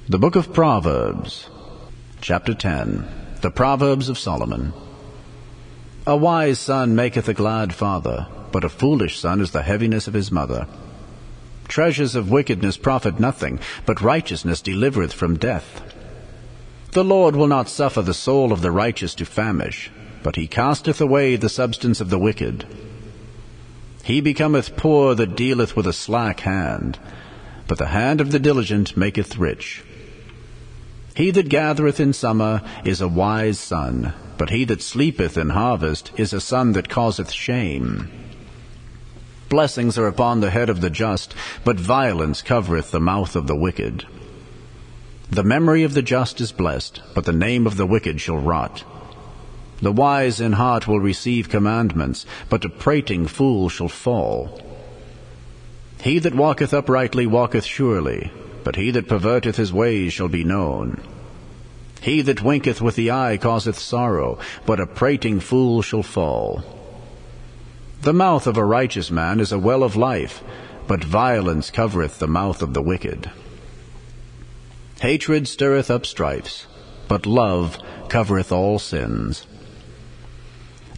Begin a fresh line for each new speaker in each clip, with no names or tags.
The book of Proverbs, Chapter 10, the Proverbs of Solomon. A wise son maketh a glad father, but a foolish son is the heaviness of his mother. Treasures of wickedness profit nothing, but righteousness delivereth from death. The Lord will not suffer the soul of the righteous to famish, but he casteth away the substance of the wicked. He becometh poor that dealeth with a slack hand, but the hand of the diligent maketh rich. He that gathereth in summer is a wise son, but he that sleepeth in harvest is a son that causeth shame. Blessings are upon the head of the just, but violence covereth the mouth of the wicked. The memory of the just is blessed, but the name of the wicked shall rot. The wise in heart will receive commandments, but a prating fool shall fall. He that walketh uprightly walketh surely, but he that perverteth his ways shall be known. He that winketh with the eye causeth sorrow, but a prating fool shall fall. The mouth of a righteous man is a well of life, but violence covereth the mouth of the wicked. Hatred stirreth up strifes, but love covereth all sins.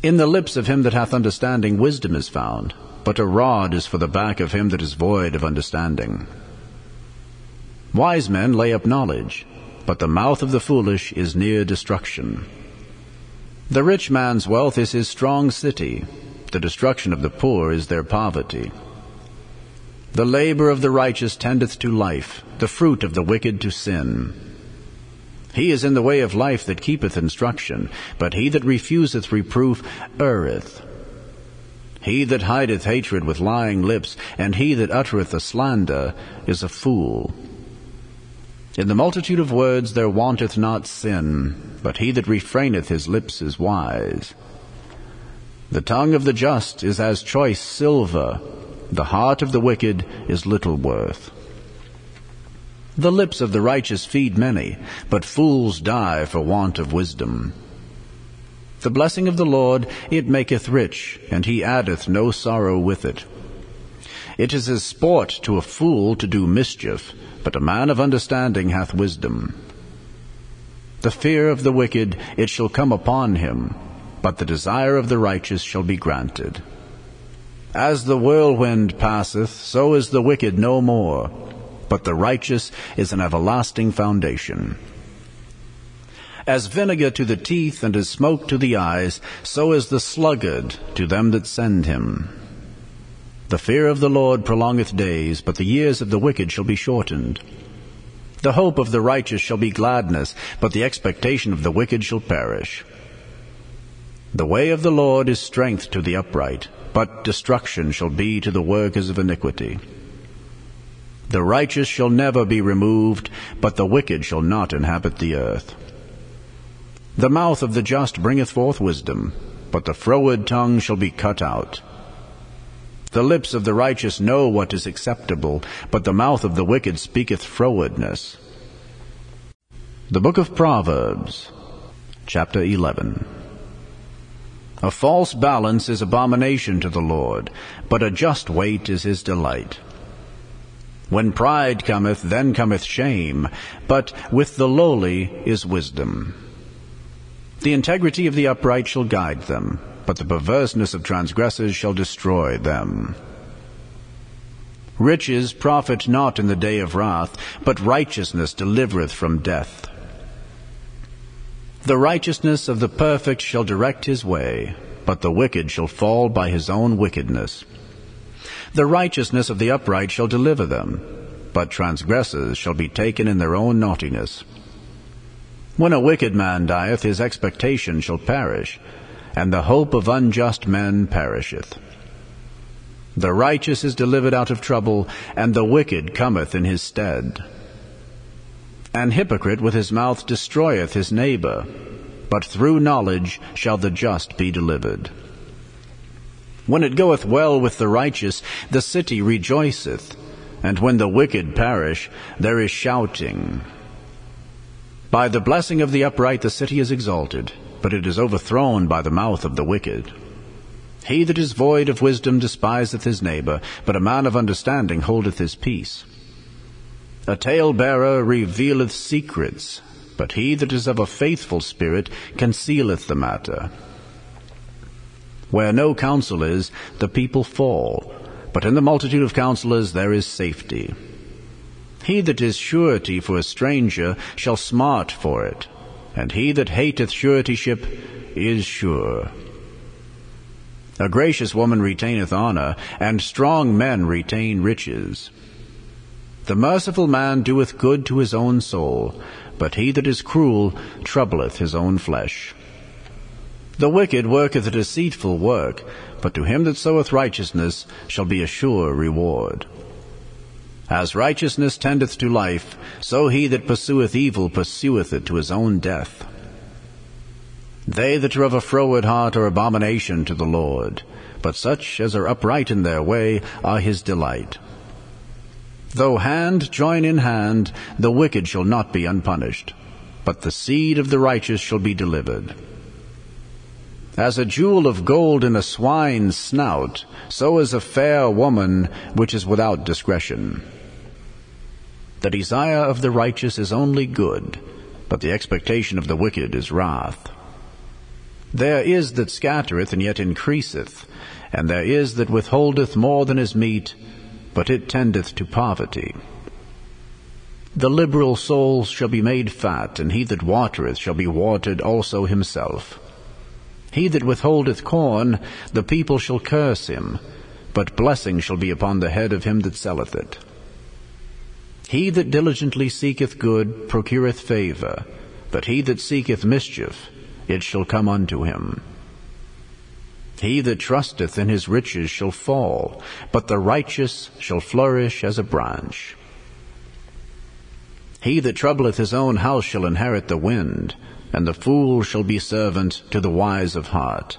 In the lips of him that hath understanding wisdom is found, but a rod is for the back of him that is void of understanding. Wise men lay up knowledge, but the mouth of the foolish is near destruction. The rich man's wealth is his strong city, the destruction of the poor is their poverty. The labor of the righteous tendeth to life, the fruit of the wicked to sin. He is in the way of life that keepeth instruction, but he that refuseth reproof erreth. He that hideth hatred with lying lips, and he that uttereth a slander, is a fool. In the multitude of words there wanteth not sin, but he that refraineth his lips is wise. The tongue of the just is as choice silver, the heart of the wicked is little worth. The lips of the righteous feed many, but fools die for want of wisdom. The blessing of the Lord, it maketh rich, and he addeth no sorrow with it. It is as sport to a fool to do mischief, but a man of understanding hath wisdom. The fear of the wicked, it shall come upon him, but the desire of the righteous shall be granted. As the whirlwind passeth, so is the wicked no more, but the righteous is an everlasting foundation. As vinegar to the teeth and as smoke to the eyes, so is the sluggard to them that send him. The fear of the Lord prolongeth days, but the years of the wicked shall be shortened. The hope of the righteous shall be gladness, but the expectation of the wicked shall perish. The way of the Lord is strength to the upright, but destruction shall be to the workers of iniquity. The righteous shall never be removed, but the wicked shall not inhabit the earth. The mouth of the just bringeth forth wisdom, but the froward tongue shall be cut out. The lips of the righteous know what is acceptable, but the mouth of the wicked speaketh frowardness. The book of Proverbs, Chapter 11. A false balance is abomination to the Lord, but a just weight is his delight. When pride cometh, then cometh shame, but with the lowly is wisdom. The integrity of the upright shall guide them, but the perverseness of transgressors shall destroy them. Riches profit not in the day of wrath, but righteousness delivereth from death. The righteousness of the perfect shall direct his way, but the wicked shall fall by his own wickedness. The righteousness of the upright shall deliver them, but transgressors shall be taken in their own naughtiness. When a wicked man dieth, his expectation shall perish, and the hope of unjust men perisheth. The righteous is delivered out of trouble, and the wicked cometh in his stead. An hypocrite with his mouth destroyeth his neighbor, but through knowledge shall the just be delivered. When it goeth well with the righteous, the city rejoiceth, and when the wicked perish, there is shouting. By the blessing of the upright the city is exalted, but it is overthrown by the mouth of the wicked. He that is void of wisdom despiseth his neighbor, but a man of understanding holdeth his peace. A talebearer revealeth secrets, but he that is of a faithful spirit concealeth the matter. Where no counsel is, the people fall, but in the multitude of counselors there is safety. He that is surety for a stranger shall smart for it, and he that hateth suretyship is sure. A gracious woman retaineth honor, and strong men retain riches. The merciful man doeth good to his own soul, but he that is cruel troubleth his own flesh. The wicked worketh a deceitful work, but to him that soweth righteousness shall be a sure reward. As righteousness tendeth to life, so he that pursueth evil pursueth it to his own death. They that are of a froward heart are abomination to the Lord, but such as are upright in their way are his delight. Though hand join in hand, the wicked shall not be unpunished, but the seed of the righteous shall be delivered. As a jewel of gold in a swine's snout, so is a fair woman which is without discretion. The desire of the righteous is only good, but the expectation of the wicked is wrath. There is that scattereth and yet increaseth, and there is that withholdeth more than is meet, but it tendeth to poverty. The liberal soul shall be made fat, and he that watereth shall be watered also himself. He that withholdeth corn, the people shall curse him, but blessing shall be upon the head of him that selleth it. He that diligently seeketh good procureth favor, but he that seeketh mischief, it shall come unto him. He that trusteth in his riches shall fall, but the righteous shall flourish as a branch. He that troubleth his own house shall inherit the wind, and the fool shall be servant to the wise of heart.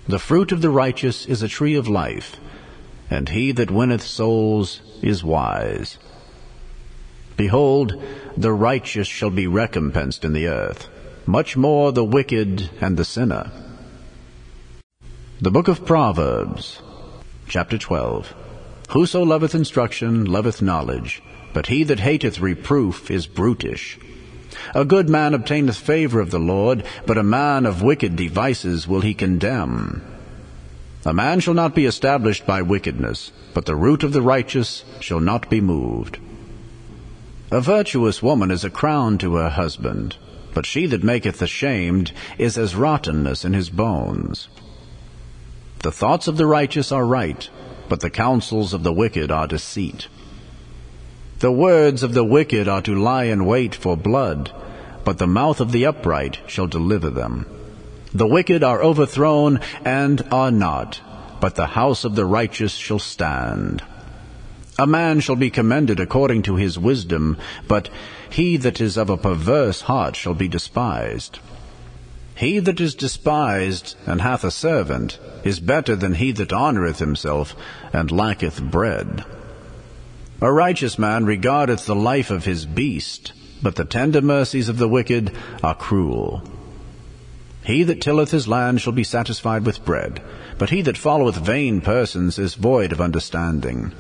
The fruit of the righteous is a tree of life, and he that winneth souls is wise. Behold, the righteous shall be recompensed in the earth, much more the wicked and the sinner. The book of Proverbs, Chapter 12. Whoso loveth instruction loveth knowledge, but he that hateth reproof is brutish. A good man obtaineth favor of the Lord, but a man of wicked devices will he condemn. A man shall not be established by wickedness, but the root of the righteous shall not be moved. A virtuous woman is a crown to her husband, but she that maketh ashamed is as rottenness in his bones. The thoughts of the righteous are right, but the counsels of the wicked are deceit. The words of the wicked are to lie in wait for blood, but the mouth of the upright shall deliver them. The wicked are overthrown and are not, but the house of the righteous shall stand. A man shall be commended according to his wisdom, but he that is of a perverse heart shall be despised. He that is despised and hath a servant is better than he that honoureth himself and lacketh bread. A righteous man regardeth the life of his beast, but the tender mercies of the wicked are cruel. He that tilleth his land shall be satisfied with bread, but he that followeth vain persons is void of understanding.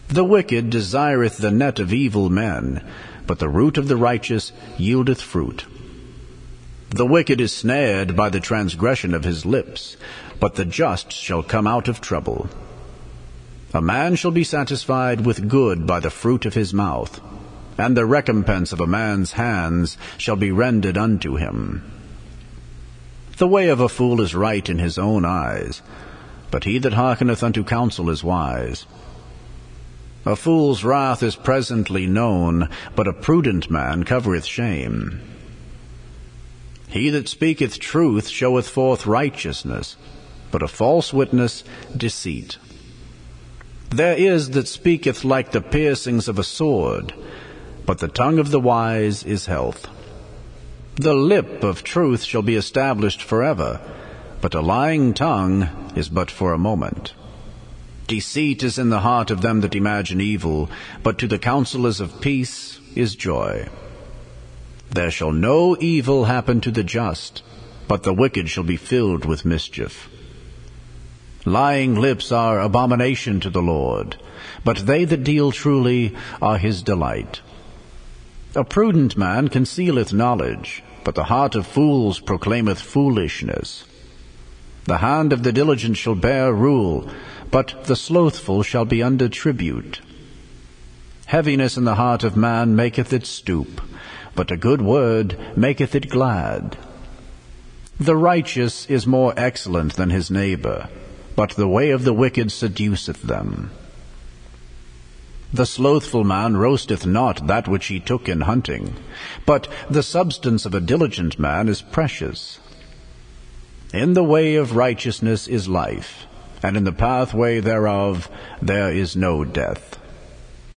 The wicked desireth the net of evil men, but the root of the righteous yieldeth fruit. The wicked is snared by the transgression of his lips, but the just shall come out of trouble. A man shall be satisfied with good by the fruit of his mouth, and the recompense of a man's hands shall be rendered unto him. The way of a fool is right in his own eyes, but he that hearkeneth unto counsel is wise. A fool's wrath is presently known, but a prudent man covereth shame. He that speaketh truth showeth forth righteousness, but a false witness deceit. There is that speaketh like the piercings of a sword, but the tongue of the wise is health. The lip of truth shall be established forever, but a lying tongue is but for a moment. Deceit is in the heart of them that imagine evil, but to the counselors of peace is joy. There shall no evil happen to the just, but the wicked shall be filled with mischief. Lying lips are abomination to the Lord, but they that deal truly are his delight. A prudent man concealeth knowledge, but the heart of fools proclaimeth foolishness. The hand of the diligent shall bear rule, but the slothful shall be under tribute. Heaviness in the heart of man maketh it stoop, but a good word maketh it glad. The righteous is more excellent than his neighbor, but the way of the wicked seduceth them. The slothful man roasteth not that which he took in hunting, but the substance of a diligent man is precious. In the way of righteousness is life, and in the pathway thereof there is no death.